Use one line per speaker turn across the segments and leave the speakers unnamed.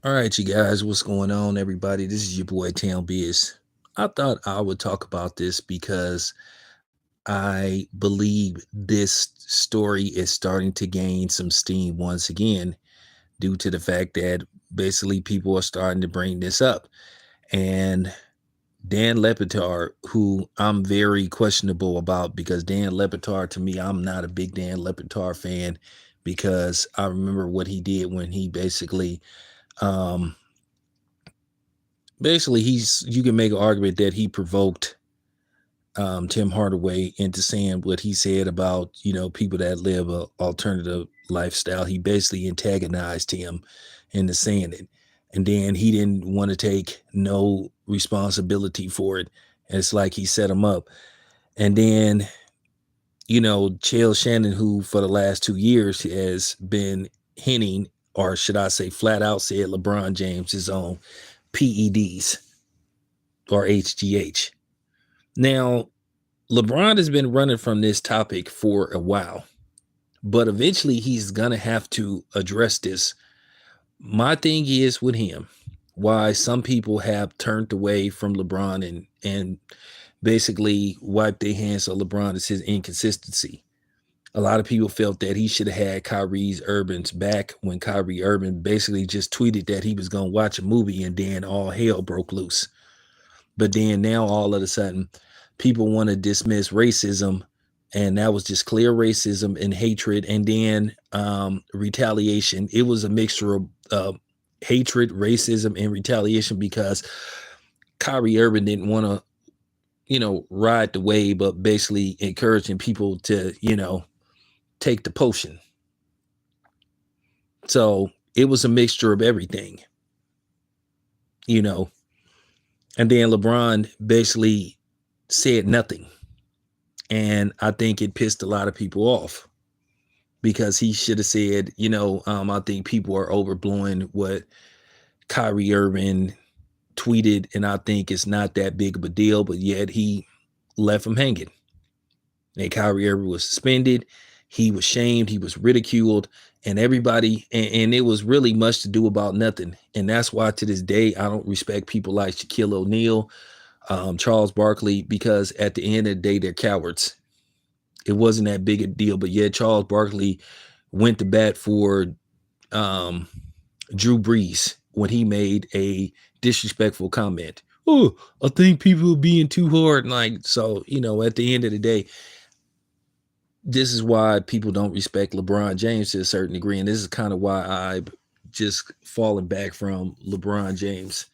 All right, you guys, what's going on, everybody? This is your boy Town Biz. I thought I would talk about this because I believe this story is starting to gain some steam once again due to the fact that basically people are starting to bring this up. And Dan Lepitar, who I'm very questionable about because Dan Lepitar, to me, I'm not a big Dan Lepitar fan because I remember what he did when he um, basically you can make an argument that he provoked Tim Hardaway into saying what he said about people that live a alternative lifestyle. He basically antagonized him into saying it, and then he didn't want to take no responsibility for it. And it's like he set him up, and then Chael Shannon, who for the last 2 years has been hinting, or should I say, flat out said LeBron James is on PEDs or HGH. Now, LeBron has been running from this topic for a while, but eventually he's going to have to address this. My thing is with him, why some people have turned away from LeBron and basically wiped their hands on LeBron is his inconsistency. A lot of people felt that he should have had Kyrie Irving's back when Kyrie Irving basically just tweeted that he was going to watch a movie and then all hell broke loose. But then now all of a sudden, people want to dismiss racism, and that was just clear racism and hatred, and then retaliation. It was a mixture of hatred, racism, and retaliation because Kyrie Irving didn't want to, ride the wave, but basically encouraging people to, take the potion. So it was a mixture of everything, and then LeBron basically said nothing. And I think it pissed a lot of people off because he should have said, I think people are overblowing what Kyrie Irving tweeted, and I think it's not that big of a deal, but yet he left him hanging. And Kyrie Irving was suspended. He was shamed. He was ridiculed, and everybody, and it was really much to do about nothing. And that's why to this day, I don't respect people like Shaquille O'Neal, Charles Barkley, because at the end of the day, they're cowards. It wasn't that big a deal, but yet Charles Barkley went to bat for Drew Brees when he made a disrespectful comment. Oh, I think people are being too hard. So, at the end of the day, this is why people don't respect LeBron James to a certain degree. And this is kind of why I've just fallen back from LeBron James,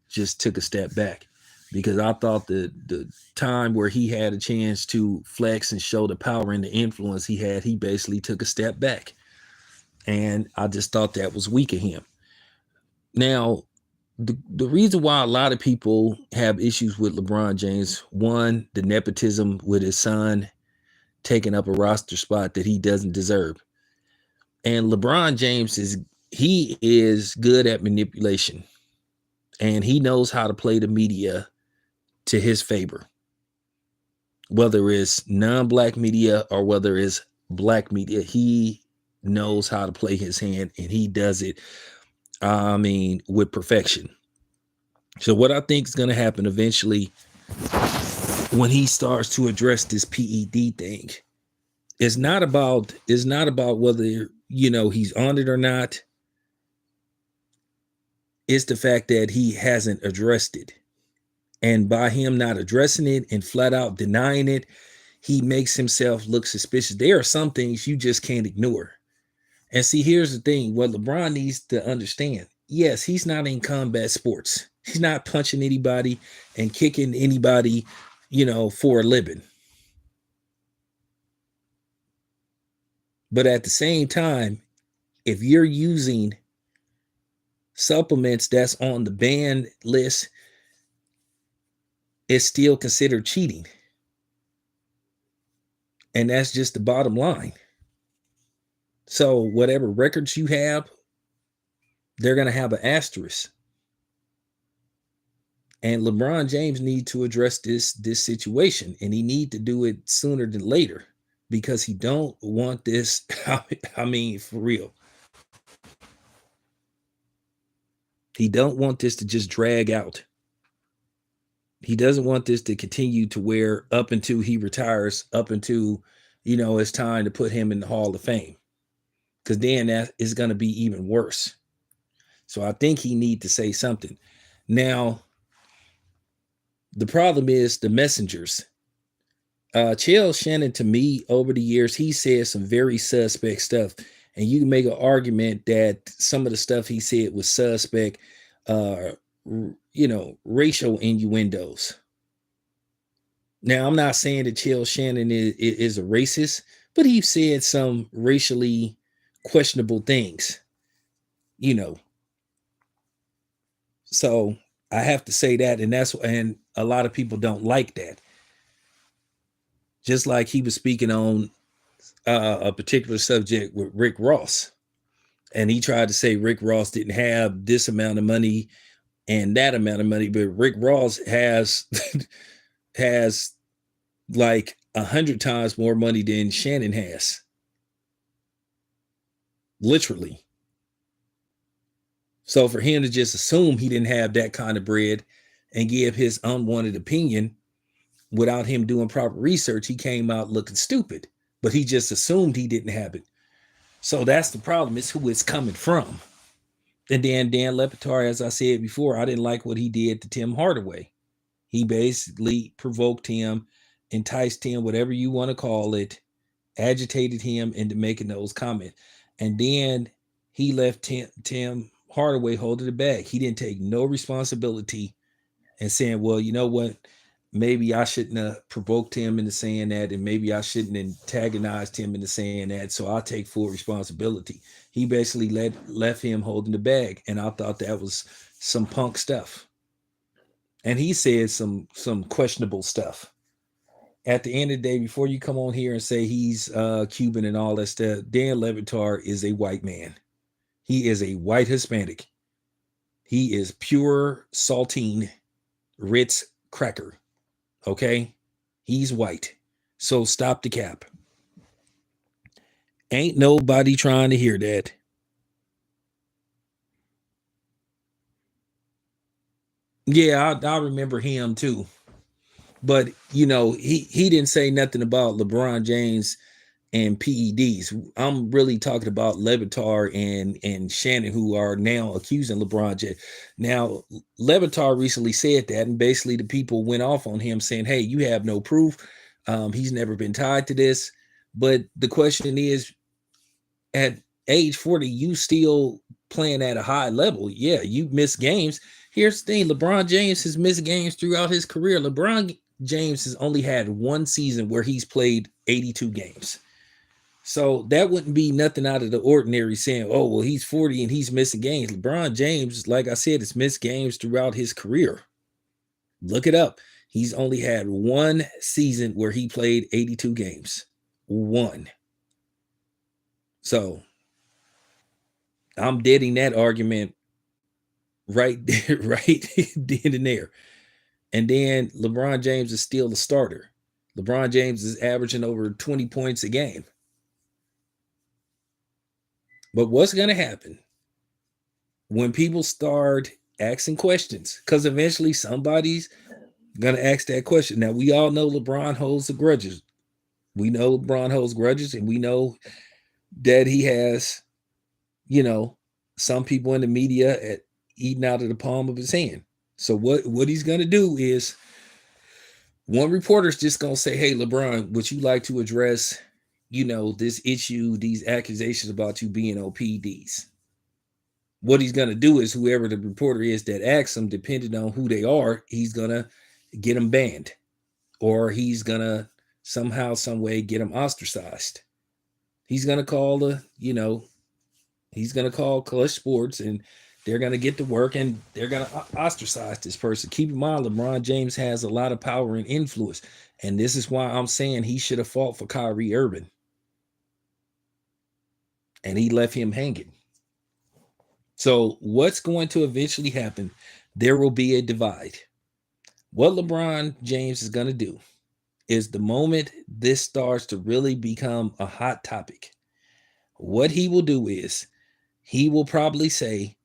just took a step back. Because I thought the time where he had a chance to flex and show the power and the influence he had, he basically took a step back. And I just thought that was weak of him. Now, the reason why a lot of people have issues with LeBron James, one, the nepotism with his son taking up a roster spot that he doesn't deserve. And LeBron James he is good at manipulation. And he knows how to play the media to his favor, whether it's non-black media or whether it's black media. He knows how to play his hand, and he does it, with perfection. So what I think is going to happen eventually when he starts to address this PED thing, it's not about whether, he's on it or not. It's the fact that he hasn't addressed it. And by him not addressing it and flat out denying it, he makes himself look suspicious. There are some things you just can't ignore. And see, here's the thing. What LeBron needs to understand. Yes, he's not in combat sports. He's not punching anybody and kicking anybody, for a living. But at the same time, if you're using supplements that's on the ban list, it's still considered cheating. And that's just the bottom line. So whatever records you have, they're going to have an asterisk. And LeBron James needs to address this situation, and he need to do it sooner than later because he don't want this. For real. He don't want this to just drag out. He doesn't want this to continue to where up until he retires, up until, it's time to put him in the Hall of Fame. Because then that is going to be even worse. So I think he need to say something. Now, the problem is the messengers. Chael Shannon, to me, over the years, he said some very suspect stuff. And you can make an argument that some of the stuff he said was suspect, racial innuendos. Now, I'm not saying that Chael Shannon is a racist, but he said some racially questionable things, So I have to say that, and a lot of people don't like that. Just like he was speaking on a particular subject with Rick Ross, and he tried to say Rick Ross didn't have this amount of money and that amount of money, but Rick Ross has has like 100 times more money than Shannon has, literally. So for him to just assume he didn't have that kind of bread and give his unwanted opinion without him doing proper research, he came out looking stupid. But he just assumed he didn't have it. So that's the problem, is who it's coming from. And then Dan Le Batard, as I said before, I didn't like what he did to Tim Hardaway. He basically provoked him, enticed him, whatever you want to call it, agitated him into making those comments. And then he left Tim Hardaway holding the bag. He didn't take no responsibility and saying, well, you know what? Maybe I shouldn't have provoked him into saying that, and maybe I shouldn't antagonized him into saying that, so I'll take full responsibility. He basically left him holding the bag, and I thought that was some punk stuff. And he said some questionable stuff. At the end of the day, before you come on here and say he's Cuban and all that stuff, Dan Le Batard is a white man. He is a white Hispanic. He is pure saltine Ritz cracker. Okay? He's white. So stop the cap. Ain't nobody trying to hear that. Yeah, I remember him too. But, he didn't say nothing about LeBron James and PEDs. I'm really talking about Le Batard and Shannon, who are now accusing LeBron James. Now, Le Batard recently said that, and basically the people went off on him saying, hey, you have no proof. He's never been tied to this. But the question is, at age 40, you still playing at a high level. Yeah, you miss games. Here's the thing. LeBron James has missed games throughout his career. LeBron James has only had one season where he's played 82 games. So that wouldn't be nothing out of the ordinary saying, oh, well, he's 40 and he's missing games. LeBron James, like I said, has missed games throughout his career. Look it up. He's only had one season where he played 82 games. One. So I'm deading that argument right there, right then and there. And then LeBron James is still the starter. LeBron James is averaging over 20 points a game. But what's going to happen when people start asking questions? Because eventually somebody's going to ask that question. Now, we all know LeBron holds the grudges. We know LeBron holds grudges, and we know that he has, some people in the media eating out of the palm of his hand. So what he's going to do is, one reporter's just going to say, hey, LeBron, would you like to address, this issue, these accusations about you being on PEDs? What he's going to do is, whoever the reporter is that asks him, depending on who they are, he's going to get them banned, or he's going to somehow, some way get them ostracized. He's going to call he's going to call Clutch Sports, and they're going to get to work, and they're going to ostracize this person. Keep in mind, LeBron James has a lot of power and influence, and this is why I'm saying he should have fought for Kyrie Irving, and he left him hanging. So what's going to eventually happen? There will be a divide. What LeBron James is going to do is, the moment this starts to really become a hot topic, what he will do is, he will probably say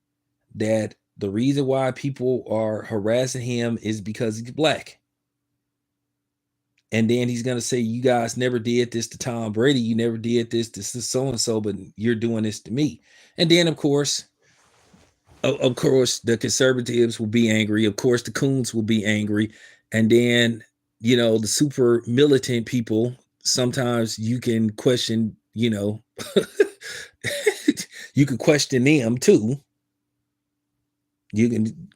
that The reason why people are harassing him is because he's black. And then he's going to say, you guys never did this to Tom Brady. You never did this to so-and-so, but you're doing this to me. And then, of course, the conservatives will be angry. Of course, the coons will be angry. And then, the super militant people, sometimes you can question, you can question them too. You can,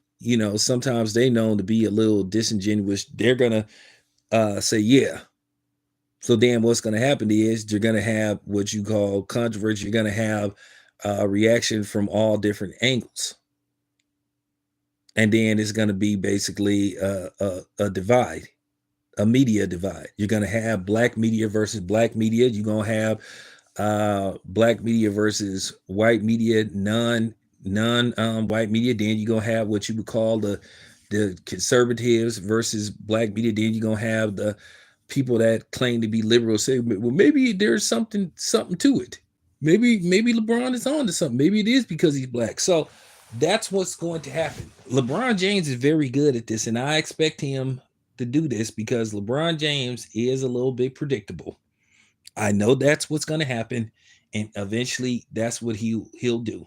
sometimes they known to be a little disingenuous. They're going to say, yeah. So then what's going to happen is you're going to have what you call controversy. You're going to have a reaction from all different angles. And then it's going to be basically a divide, a media divide. You're going to have black media versus black media. You're going to have black media versus white media, non white media. Then you're going to have what you would call the conservatives versus black media. Then you're going to have the people that claim to be liberal say, well, maybe there's something to it. Maybe LeBron is on to something. Maybe it is because he's black. So that's what's going to happen. LeBron James is very good at this, and I expect him to do this because LeBron James is a little bit predictable. I know that's what's going to happen, and eventually that's what he'll do.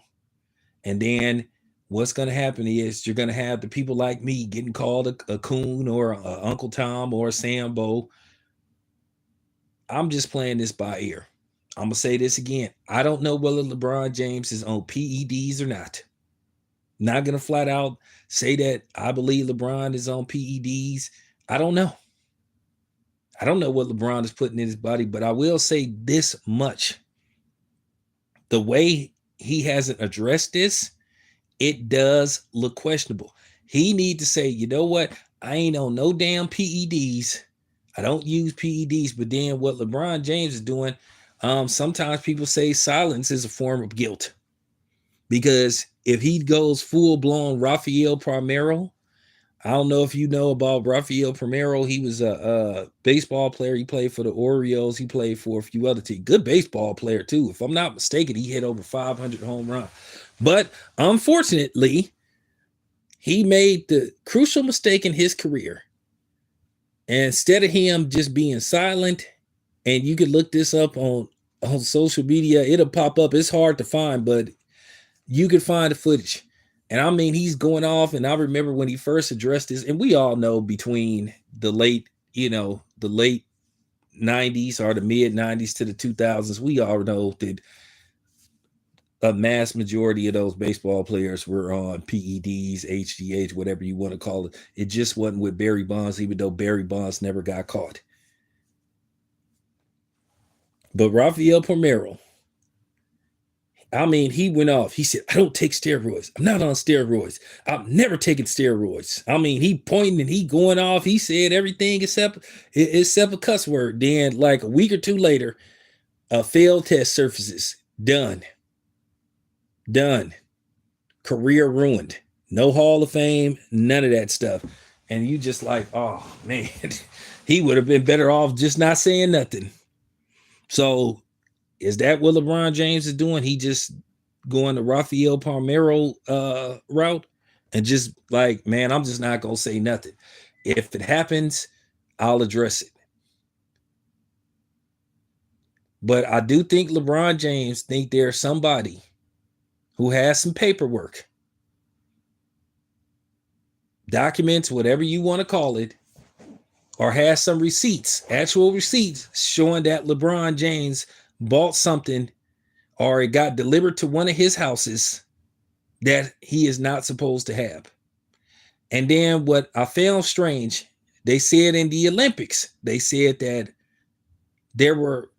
And then what's going to happen is you're going to have the people like me getting called a coon or a Uncle Tom or a Sambo. I'm just playing this by ear. I'm going to say this again. I don't know whether LeBron James is on PEDs or not. Not going to flat out say that I believe LeBron is on PEDs. I don't know. I don't know what LeBron is putting in his body, but I will say this much. The way he hasn't addressed this, it does look questionable. He need to say, you know what? I ain't on no damn PEDs. I don't use PEDs. But then what LeBron James is doing, sometimes people say silence is a form of guilt. Because if he goes full-blown Rafael Palmeiro, I don't know if you know about Rafael Palmeiro. He was a baseball player. He played for the Orioles. He played for a few other teams. Good baseball player, too. If I'm not mistaken, he hit over 500 home runs. But unfortunately, he made the crucial mistake in his career. And instead of him just being silent, and you can look this up on social media, it'll pop up. It's hard to find, but you can find the footage. And I mean, he's going off. And I remember when he first addressed this, and we all know between the late 90s or the mid 90s to the 2000s, we all know that a mass majority of those baseball players were on PEDs, HGH, whatever you want to call it. It just wasn't with Barry Bonds, even though Barry Bonds never got caught. But Rafael Palmeiro, I mean, he went off. He said, I don't take steroids. I'm not on steroids. I've never taken steroids. I mean, he pointing and he going off. He said everything except a cuss word. Then like a week or two later, a failed test surfaces. Done. Career ruined. No Hall of Fame, none of that stuff. And you just like, oh, man, he would have been better off just not saying nothing. So is that what LeBron James is doing? He just going the Rafael Palmeiro route and just like, man, I'm just not going to say nothing. If it happens, I'll address it. But I do think LeBron James think there's somebody who has some paperwork, documents, whatever you want to call it, or has some receipts, actual receipts showing that LeBron James bought something or it got delivered to one of his houses that he is not supposed to have. And then what I found strange, they said in the Olympics, they said that there were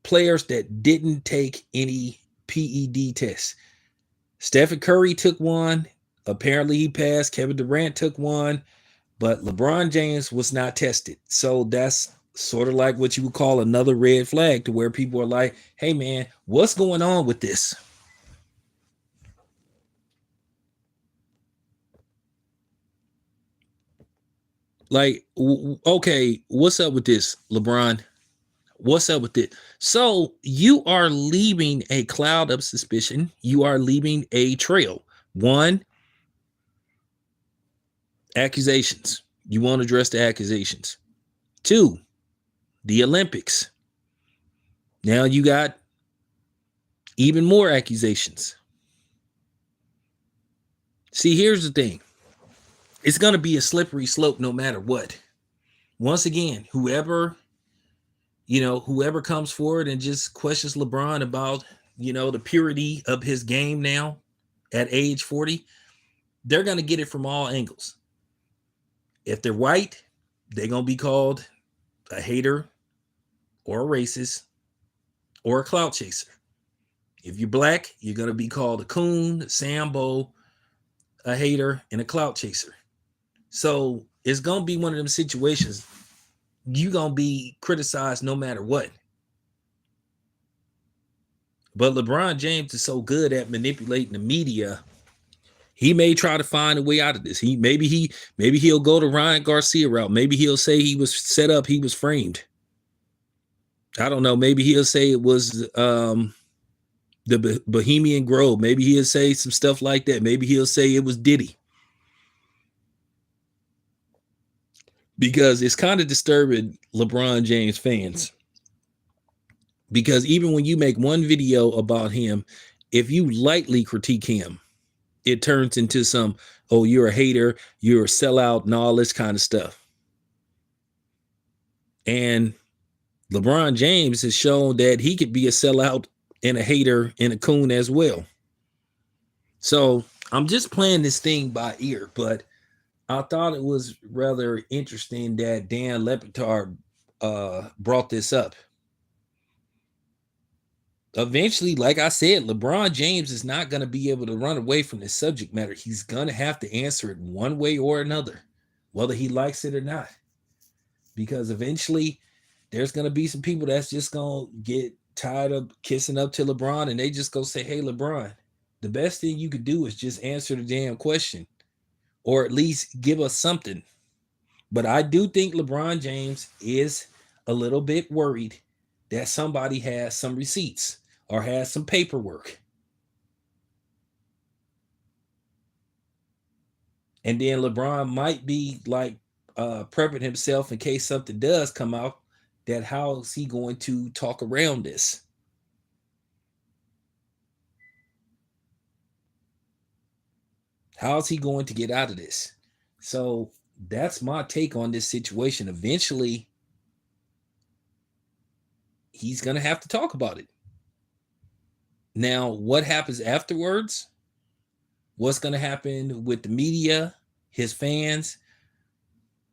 players that didn't take any PED tests. Stephen Curry took one. Apparently he passed. Kevin Durant took one. But LeBron James was not tested. So that's sort of like what you would call another red flag to where people are like, hey, man, what's going on with this? Like, okay, what's up with this, LeBron? What's up with it? So you are leaving a cloud of suspicion. You are leaving a trail. One, Accusations. You want to address the accusations. 2, the Olympics. Now you got even more accusations. See, here's the thing. It's going to be a slippery slope no matter what. Once again, whoever comes forward and just questions LeBron about, the purity of his game now at age 40, they're going to get it from all angles. If they're white, they're going to be called a hater or a racist or a clout chaser. If you're black, you're going to be called a coon, a Sambo, a hater, and a clout chaser. So it's going to be one of them situations you're going to be criticized no matter what. But LeBron James is so good at manipulating the media. He may try to find a way out of this. Maybe he'll go to Ryan Garcia route. Maybe he'll say he was set up, he was framed. I don't know. Maybe he'll say it was the Bohemian Grove. Maybe he'll say some stuff like that. Maybe he'll say it was Diddy. Because it's kind of disturbing LeBron James fans. Because even when you make one video about him, if you lightly critique him, it turns into some, oh, you're a hater, you're a sellout, and all this kind of stuff. And LeBron James has shown that he could be a sellout and a hater and a coon as well. So I'm just playing this thing by ear, but I thought it was rather interesting that Dan Lepetard brought this up. Eventually, like I said, LeBron James is not going to be able to run away from this subject matter. He's going to have to answer it one way or another, whether he likes it or not. Because eventually, there's going to be some people that's just going to get tired of kissing up to LeBron, and they just go say, hey, LeBron, the best thing you could do is just answer the damn question, or at least give us something. But I do think LeBron James is a little bit worried that somebody has some receipts or has some paperwork. And then LeBron might be like prepping himself in case something does come out, that how is he going to talk around this? How is he going to get out of this? So that's my take on this situation. Eventually, he's going to have to talk about it. Now, what happens afterwards? What's going to happen with the media, his fans,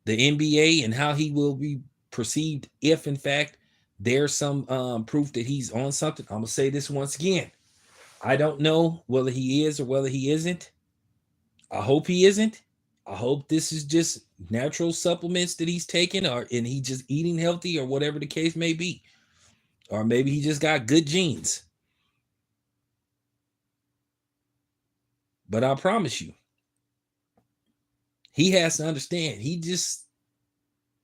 the NBA, and how he will be perceived if, in fact, there's some proof that he's on something? I'm going to say this once again. I don't know whether he is or whether he isn't. I hope he isn't. I hope this is just natural supplements that he's taking, and he just eating healthy, or whatever the case may be. Or maybe he just got good genes. But I promise you, he has to understand. He just,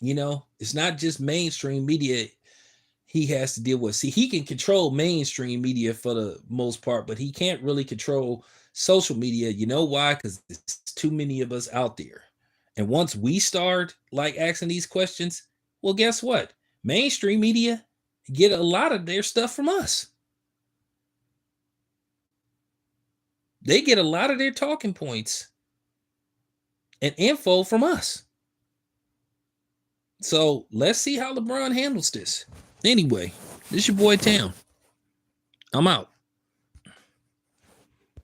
it's not just mainstream media he has to deal with. See, he can control mainstream media for the most part, but he can't really control social media. You know why? Because there's too many of us out there. And once we start like asking these questions, well, guess what? Mainstream media get a lot of their stuff from us. They get a lot of their talking points and info from us. So let's see how LeBron handles this. Anyway, this is your boy Tam. I'm out.